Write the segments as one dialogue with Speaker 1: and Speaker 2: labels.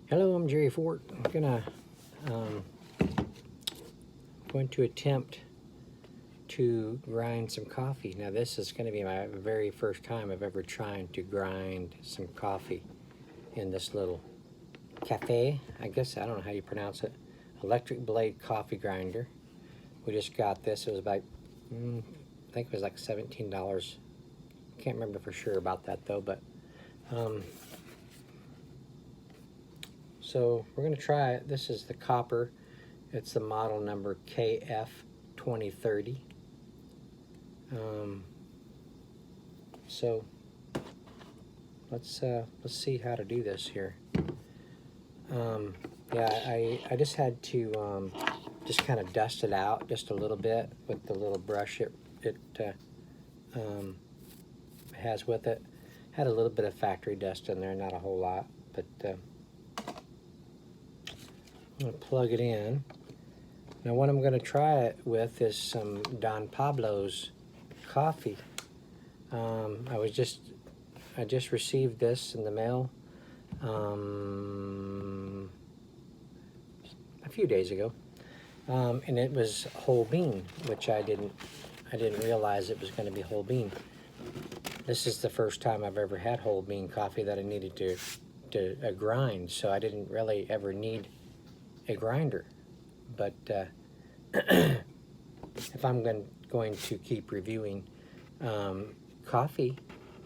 Speaker 1: Hello, I'm Jerry Fort. I'm going to attempt to grind some coffee. Now this is going to be my very first time I've ever tried to grind some coffee in this little Kaffè, I guess, I don't know how you pronounce it, electric blade coffee grinder. We just got this. It was about, I think it was like $17. Can't remember for sure about that though, but so we're going to try it. This is the copper. It's the model number Kaffè.1. So let's see how to do this here. Yeah, I just had to just kind of dust it out just a little bit with the little brush it has with it. Had a little bit of factory dust in there, not a whole lot, but I'm going to plug it in. Now what I'm going to try it with is some Don Pablo's coffee. I just received this in the mail a few days ago, and it was whole bean, which I didn't realize it was going to be whole bean. This is the first time I've ever had whole bean coffee that I needed to grind, so I didn't really ever need a grinder. But if I'm going to keep reviewing coffee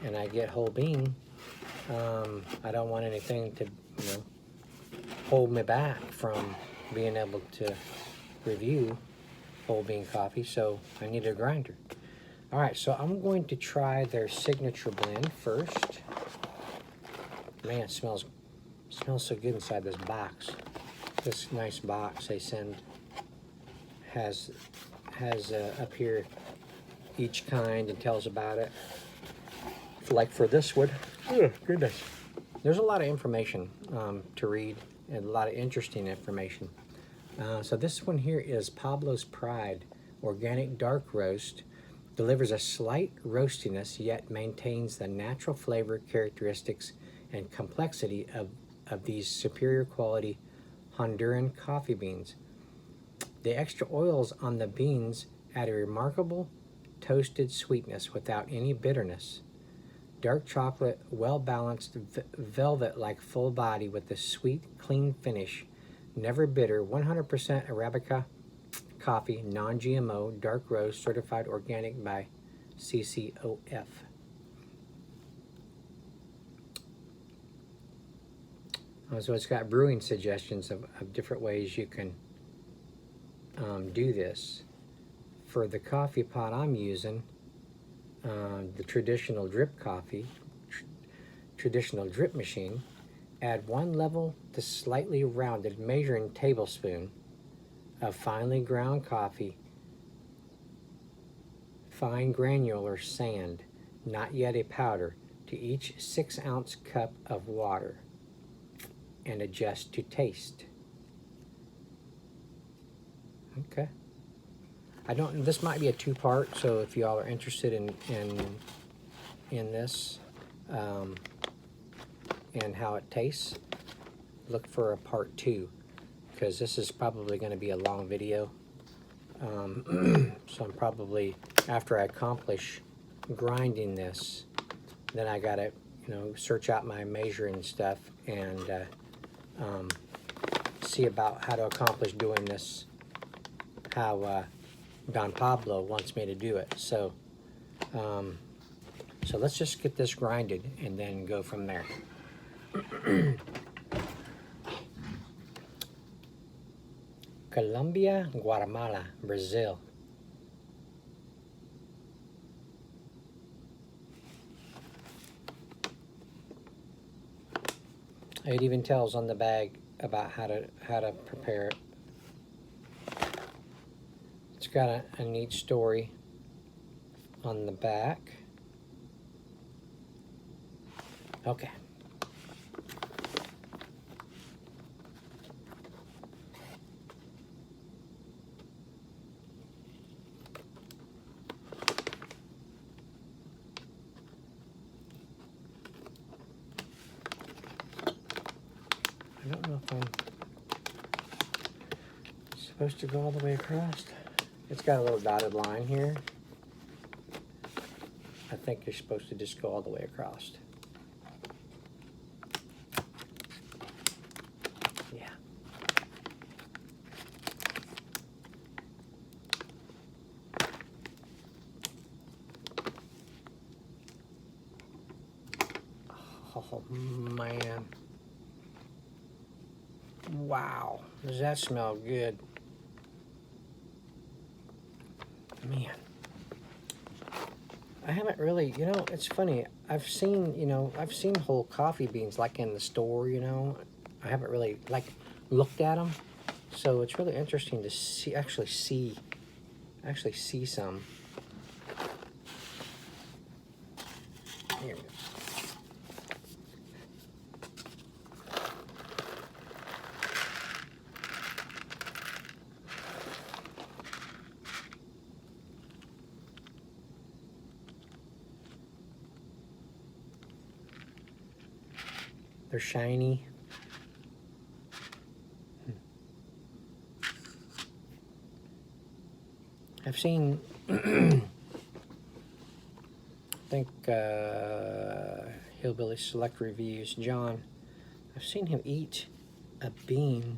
Speaker 1: and I get whole bean, I don't want anything to hold me back from being able to review whole bean coffee, so I need a grinder. All right, so I'm going to try their signature blend first. Man, it smells so good inside this box. This nice box they send has up here each kind and tells about it. Like for this one, oh goodness, there's a lot of information to read and a lot of interesting information. So this one here is Pablo's Pride Organic Dark Roast. Delivers a slight roastiness yet maintains the natural flavor characteristics and complexity of these superior quality Honduran coffee beans. The extra oils on the beans add a remarkable toasted sweetness without any bitterness. Dark chocolate, well-balanced, velvet-like full body with a sweet, clean finish. Never bitter, 100% Arabica coffee, non-GMO, dark roast, certified organic by CCOF. So it's got brewing suggestions of different ways you can do this. For the coffee pot I'm using, the traditional drip coffee, traditional drip machine, add 1 level to slightly rounded measuring tablespoon of finely ground coffee, fine granular sand, not yet a powder, to each 6-ounce cup of water, and adjust to taste. Okay. This might be a 2-part, so if y'all are interested in this and how it tastes, look for a part 2, because this is probably going to be a long video. So I'm probably, after I accomplish grinding this, then I gotta search out my measuring stuff and see about how to accomplish doing this, how Don Pablo wants me to do it. So so let's just get this grinded and then go from there. Colombia, Guatemala, Brazil. It even tells on the bag about how to prepare it. It's got a neat story on the back. Okay. I don't know if I'm supposed to go all the way across. It's got a little dotted line here. I think you're supposed to just go all the way across. Yeah. Oh man. Wow. Does that smell good? Man. I haven't really, you know, it's funny. I've seen, you know, I've seen whole coffee beans like in the store, you know. I haven't really like looked at them. So it's really interesting to see, actually see some. Here we go. They're shiny. I've seen, I think Hillbilly Select Reviews, John, I've seen him eat a bean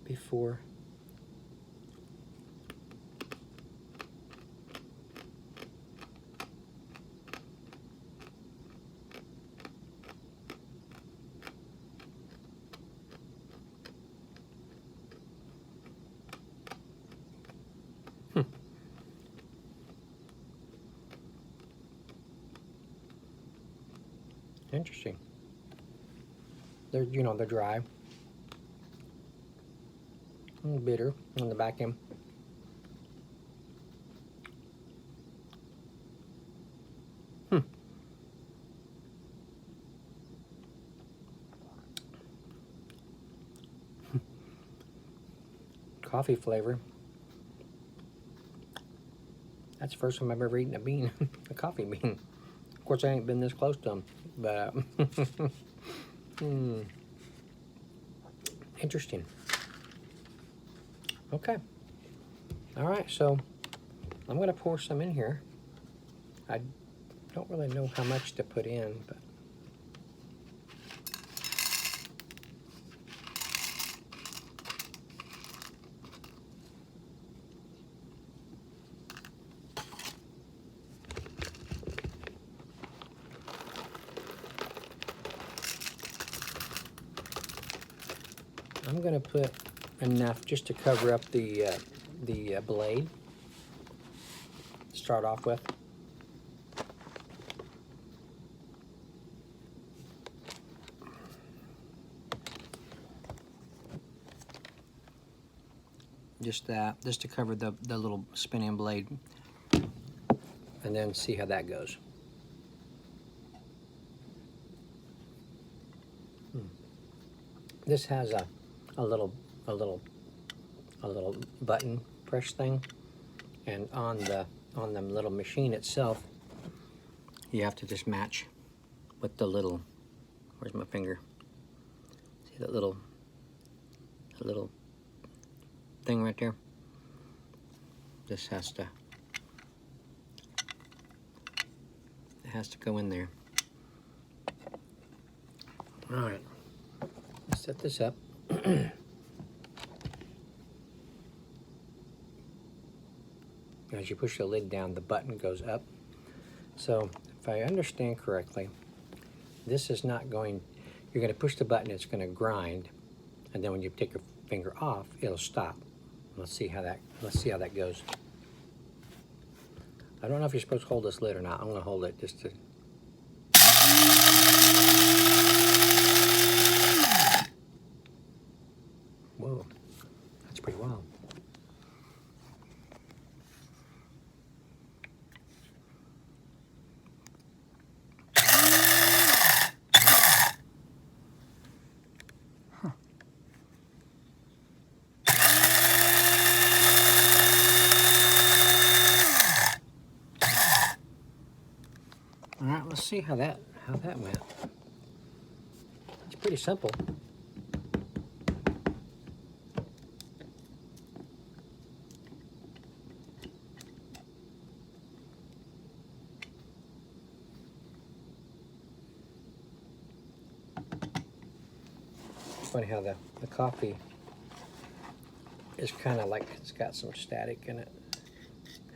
Speaker 1: before. Interesting. They're, you know, they're dry. A little bitter on the back end. Coffee flavor. That's the first time I've ever eaten a bean, a coffee bean. Of course, I ain't been this close to them, but interesting. Okay. All right, so I'm going to pour some in here. I don't really know how much to put in, but I'm going to put enough just to cover up the blade. Start off with. Just that, just to cover the little spinning blade, and then see how that goes. This has a little button push thing, and on the little machine itself, you have to just match with the little. Where's my finger? See that little thing right there? This has to. It has to go in there. All right. Let's set this up. As you push the lid down, the button goes up. So if I understand correctly, this is not going, you're going to push the button, it's going to grind, and then when you take your finger off, it'll stop. Let's see how that goes. I don't know if you're supposed to hold this lid or not. I'm going to hold it just to. Whoa, that's pretty wild. All right, let's see how that went. pretty simple. Funny how the coffee is kind of like it's got some static in it.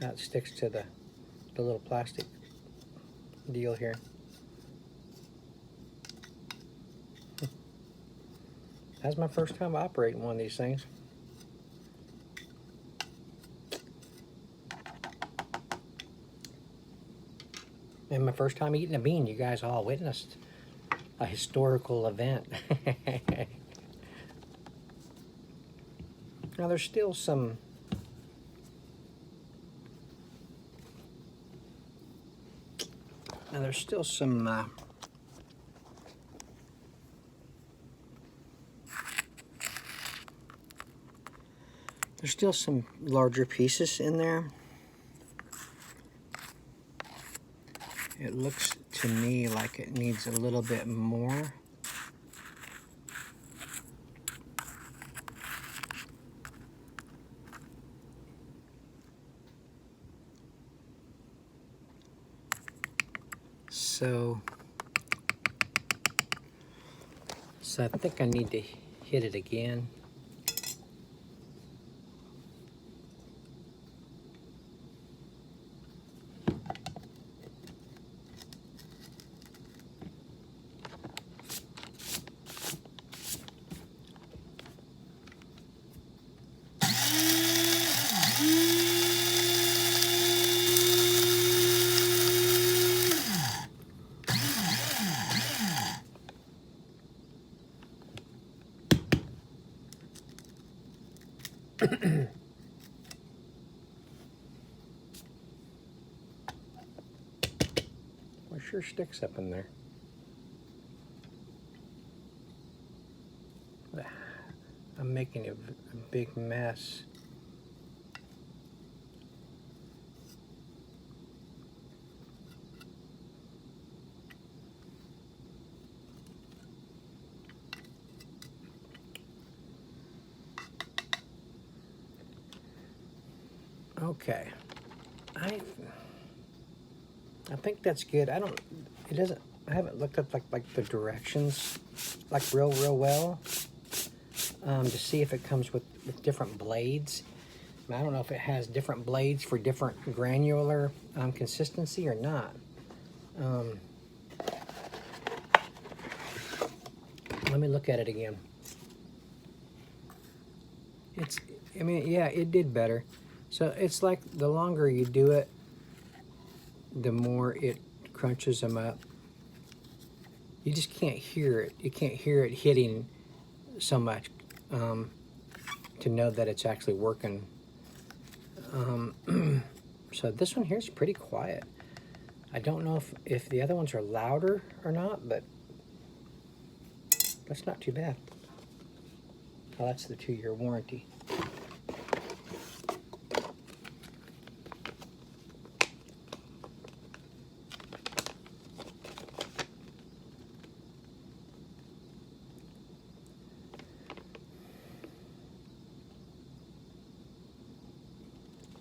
Speaker 1: How it sticks to the little plastic deal here. That's my first time operating one of these things. And my first time eating a bean. You guys all witnessed a historical event. Now there's still some there's still some larger pieces in there. It looks to me like it needs a little bit more. So I think I need to hit it again. Well, it sure sticks up in there. I'm making a big mess. Okay, I think that's good. I haven't looked up like the directions like real well to see if it comes with different blades. I don't know if it has different blades for different granular consistency or not. Let me look at it again. I mean, yeah, it did better. So it's like the longer you do it, the more it crunches them up. You just can't hear it. You can't hear it hitting so much to know that it's actually working. So this one here is pretty quiet. I don't know if the other ones are louder or not, but that's not too bad. Oh, that's the 2-year warranty.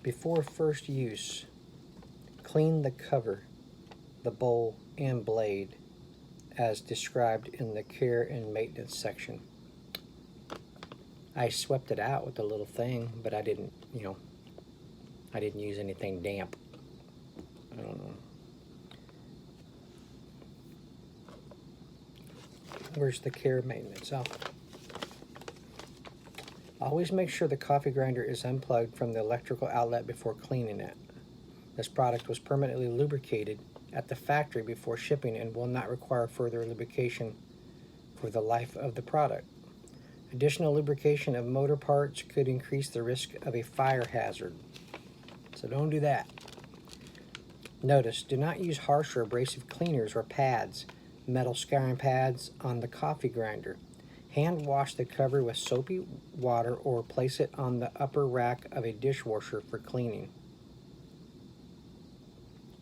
Speaker 1: Before first use, clean the cover, the bowl, and blade as described in the care and maintenance section. I swept it out with a little thing, but I didn't use anything damp. I don't know. Where's the care maintenance? Oh. Always make sure the coffee grinder is unplugged from the electrical outlet before cleaning it. This product was permanently lubricated at the factory before shipping and will not require further lubrication for the life of the product. Additional lubrication of motor parts could increase the risk of a fire hazard. So don't do that. Notice, do not use harsh or abrasive cleaners or pads, metal scouring pads on the coffee grinder. Hand wash the cover with soapy water or place it on the upper rack of a dishwasher for cleaning.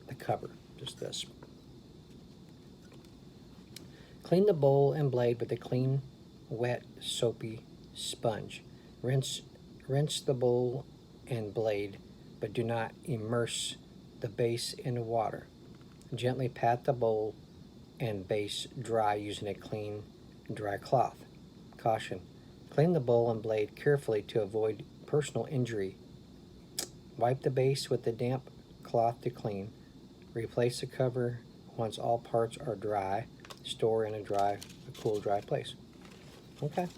Speaker 1: The cover, just this. Clean the bowl and blade with a clean, wet, soapy sponge. Rinse the bowl and blade, but do not immerse the base in water. Gently pat the bowl and base dry using a clean, dry cloth. Caution: clean the bowl and blade carefully to avoid personal injury. Wipe the base with a damp cloth to clean. Replace the cover once all parts are dry. Store in a cool, dry place. Okay.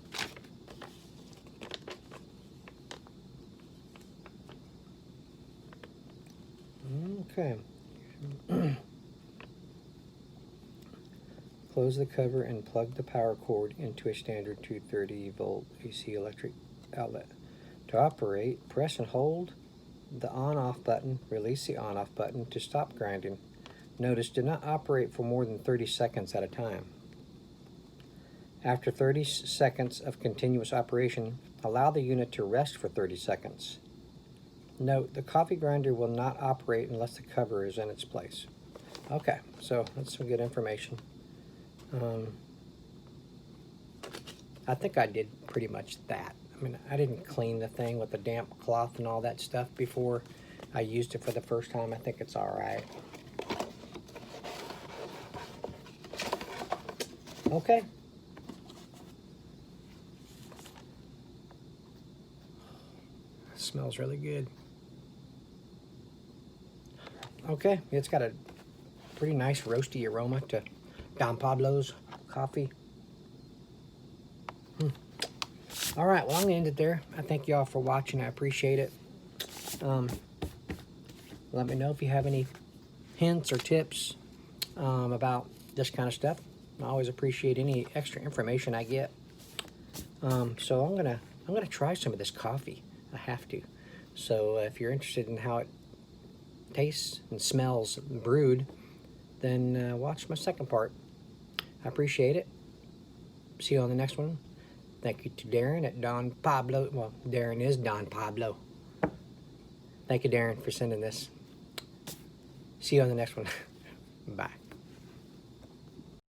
Speaker 1: Okay. Close the cover and plug the power cord into a standard 230-volt AC electric outlet. To operate, press and hold the on-off button. Release the on-off button to stop grinding. Notice, do not operate for more than 30 seconds at a time. After 30 seconds of continuous operation, allow the unit to rest for 30 seconds. Note, the coffee grinder will not operate unless the cover is in its place. Okay, so that's some good information. I think I did pretty much that. I mean, I didn't clean the thing with the damp cloth and all that stuff before I used it for the first time. I think it's all right. Okay. Smells really good. Okay, it's got a pretty nice roasty aroma to Don Pablo's coffee. All right, well, I'm going to end it there. I thank you all for watching. I appreciate it. Let me know if you have any hints or tips about this kind of stuff. I always appreciate any extra information I get. So I'm gonna try some of this coffee. I have to. So if you're interested in how it tastes and smells brewed, then watch my second part. I appreciate it. See you on the next one. Thank you to Darren at Don Pablo. Well, Darren is Don Pablo. Thank you, Darren, for sending this. See you on the next one. Bye.